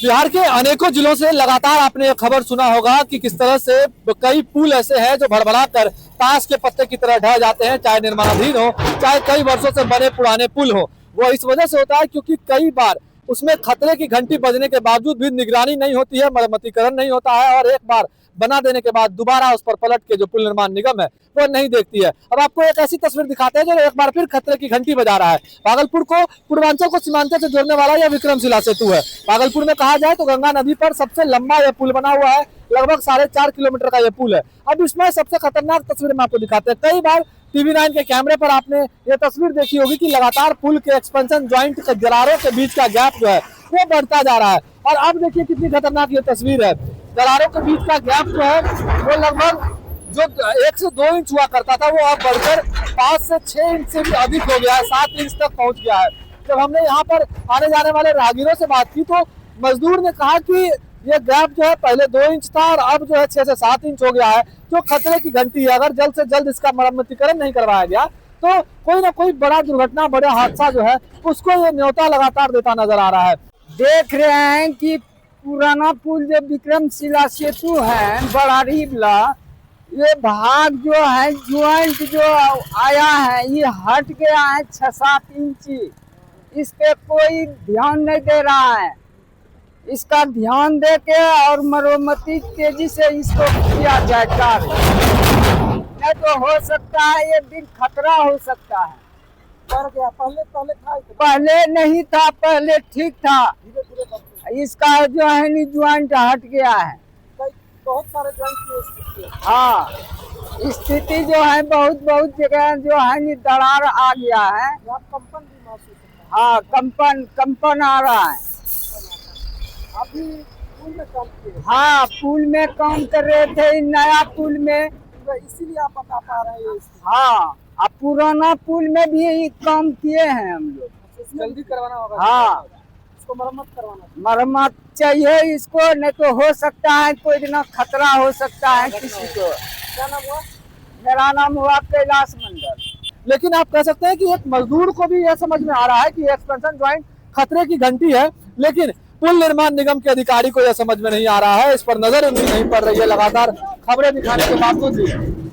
बिहार के अनेकों जिलों से लगातार आपने ये खबर सुना होगा कि किस तरह से कई पुल ऐसे हैं जो भड़बड़ा कर ताश के पत्ते की तरह ढह जाते हैं, चाहे निर्माणाधीन हो, चाहे कई वर्षों से बने पुराने पुल हो। वो इस वजह से होता है क्योंकि कई बार उसमें खतरे की घंटी बजने के बावजूद भी निगरानी नहीं होती है, मरम्मतीकरण नहीं होता है और एक बार बना देने के बाद दोबारा उस पर पलट के जो पुल निर्माण निगम है वो नहीं देखती है। अब आपको एक ऐसी तस्वीर दिखाते हैं जो एक बार फिर खतरे की घंटी बजा रहा है। भागलपुर को पूर्वांचल को सीमांचल से जोड़ने वाला यह विक्रमशिला सेतु है। भागलपुर में कहा जाए तो गंगा नदी पर सबसे लंबा यह पुल बना हुआ है, लगभग 4.5 किलोमीटर का यह पुल है। अब इसमें सबसे खतरनाक तस्वीर में आपको दिखाते हैं। कई बार TV9 के कैमरे पर आपने ये तस्वीर देखी होगी कि लगातार पुल के एक्सपेंशन ज्वाइंट के दरारों के बीच का गैप जो है वो बढ़ता जा रहा है। और अब देखिए कितनी खतरनाक ये तस्वीर है। दरारों के बीच का गैप जो है वो लगभग जो 1 से 2 इंच हुआ करता था वो अब बढ़कर 5 से 6 इंच से भी अधिक हो गया है, 7 इंच तक पहुंच गया है। जब हमने यहाँ पर आने जाने वाले राहगीरों से बात की तो मजदूर ने कहा कि ये गैप जो है पहले 2 इंच था और अब जो है 6 से 7 इंच हो गया है, जो खतरे की घंटी है। अगर जल्द से जल्द इसका मरम्मतीकरण नहीं करवाया गया तो कोई ना कोई बड़ा दुर्घटना, बड़ा हादसा जो है उसको ये न्योता लगातार देता नजर आ रहा है। देख रहे हैं कि पुराना पुल जो विक्रमशिला सेतु है बड़ारीबला, ये भाग जो है ज्वाइंट जो आया है ये हट गया है 6-7 इंची। इस पे कोई ध्यान नहीं दे रहा है। इसका ध्यान दे के और मरम्मती तेजी से इसको किया जाए कार्य, नहीं तो हो सकता है ये दिन खतरा हो सकता है। बढ़ गया, पहले नहीं था, पहले ठीक था। इसका जो है नी ज्वाइंट हट गया है। बहुत सारे ज्वाइंट। हाँ, स्थिति जो है बहुत जगह जो है नी दरार आ गया है। कंपन भी महसूस होता हाँ, कंपन आ रहा है। अभी पुल में काम किए। हाँ, पुल में काम कर रहे थे, नया पुल में, इसीलिए आप बता पा रहे हैं। हाँ, अब पुराना पुल में भी काम किए हैं हम लोग। जल्दी करवाना होगा। हाँ, इसको मरम्मत करवाना, मरम्मत चाहिए इसको, नहीं तो हो सकता है कोई दिन खतरा हो सकता है किसी को। क्या नाम हुआ? मेरा नाम हुआ कैलाश मंडल। लेकिन आप कह सकते हैं कि एक मजदूर को भी यह समझ में आ रहा है कि एक्सपेंशन ज्वाइंट खतरे की घंटी है, लेकिन पुल निर्माण निगम के अधिकारी को यह समझ में नहीं आ रहा है, इस पर नजर उनकी नहीं पड़ रही है लगातार खबरें दिखाने के बावजूद भी।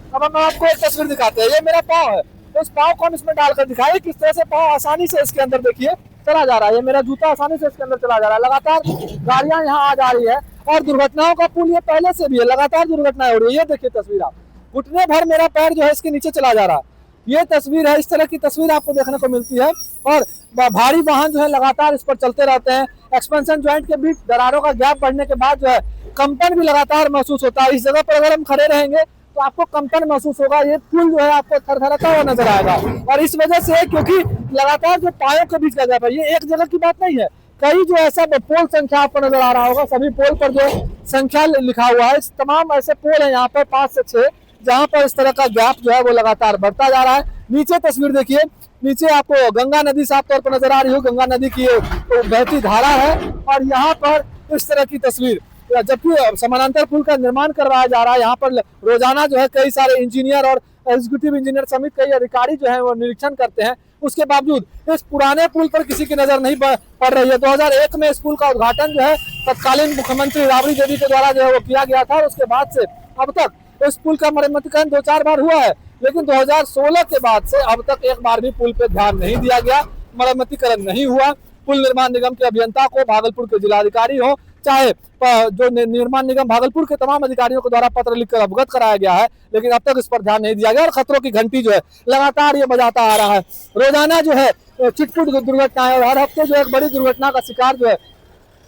अब हम आपको एक तस्वीर दिखाते हैं। ये मेरा पाँव है, तो उस पाँव को हम इसमें डालकर दिखाए किस तरह से पाँव आसानी से इसके अंदर देखिए चला जा रहा है। ये मेरा जूता आसानी से इसके अंदर चला जा रहा है। लगातार गाड़ियां यहाँ आ जा रही है और दुर्घटनाओं का पुल ये पहले से भी है, लगातार दुर्घटनाएं हो रही है। ये देखिए तस्वीर, आप घुटने भर मेरा पैर जो है इसके नीचे चला जा रहा है। ये तस्वीर है, इस तरह की तस्वीर आपको देखने को मिलती है। और भारी वाहन जो है लगातार इस पर चलते रहते हैं। एक्सपेंशन ज्वाइंट के बीच दरारों का गैप बढ़ने के बाद जो है कंपन भी लगातार महसूस होता है। इस जगह पर अगर हम खड़े रहेंगे तो आपको कंपन महसूस होगा। ये पुल जो है आपको थरथराता हुआ नजर आएगा और इस वजह से क्योंकि लगातार जो पायों के बीच का गैप है, ये एक जगह की बात नहीं है। कई जो ऐसा पोल संख्या आपको नजर आ रहा होगा, सभी पोल पर जो संख्या लिखा हुआ है, तमाम ऐसे पोल है यहाँ पर 5 से 6, जहाँ पर इस तरह का गैप जो है वो लगातार बढ़ता जा रहा है। नीचे तस्वीर देखिए, नीचे आपको गंगा नदी साफ तौर पर नजर आ रही हो। गंगा नदी की तो बहती धारा है और यहाँ पर इस तरह की तस्वीर, जबकि समानांतर पुल का निर्माण करवाया जा रहा है। यहाँ पर रोजाना जो है कई सारे इंजीनियर और एग्जीक्यूटिव इंजीनियर समेत कई अधिकारी जो है वो निरीक्षण करते हैं। उसके बावजूद इस पुराने पुल पर किसी की नजर नहीं पड़ रही है। 2001 में इस पुल का उद्घाटन जो है तत्कालीन मुख्यमंत्री राबड़ी देवी के द्वारा जो है वो किया गया था और उसके बाद से अब तक इस पुल का मरम्मतीकरण 2-4 बार हुआ है, लेकिन 2016 के बाद से अब तक एक बार भी पुल पे ध्यान नहीं दिया गया, मरम्मतीकरण नहीं हुआ। पुल निर्माण निगम के अभियंता को, भागलपुर के जिलाधिकारी हो, चाहे जो निर्माण निगम भागलपुर के तमाम अधिकारियों के द्वारा पत्र लिखकर अवगत कराया गया है, लेकिन अब तक इस पर ध्यान नहीं दिया गया और खतरों की घंटी जो है लगातार ये बजाता आ रहा है। रोजाना जो है चिटपुट दुर्घटनाएं और हर हफ्ते जो एक बड़ी दुर्घटना का शिकार जो है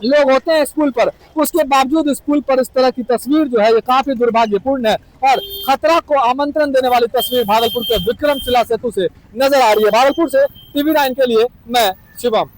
लोग होते हैं स्कूल पर। उसके बावजूद स्कूल पर इस तरह की तस्वीर जो है ये काफी दुर्भाग्यपूर्ण है और खतरा को आमंत्रण देने वाली तस्वीर भागलपुर के विक्रमशिला सेतु से नजर आ रही है। भागलपुर से TV9 के लिए मैं शिवम।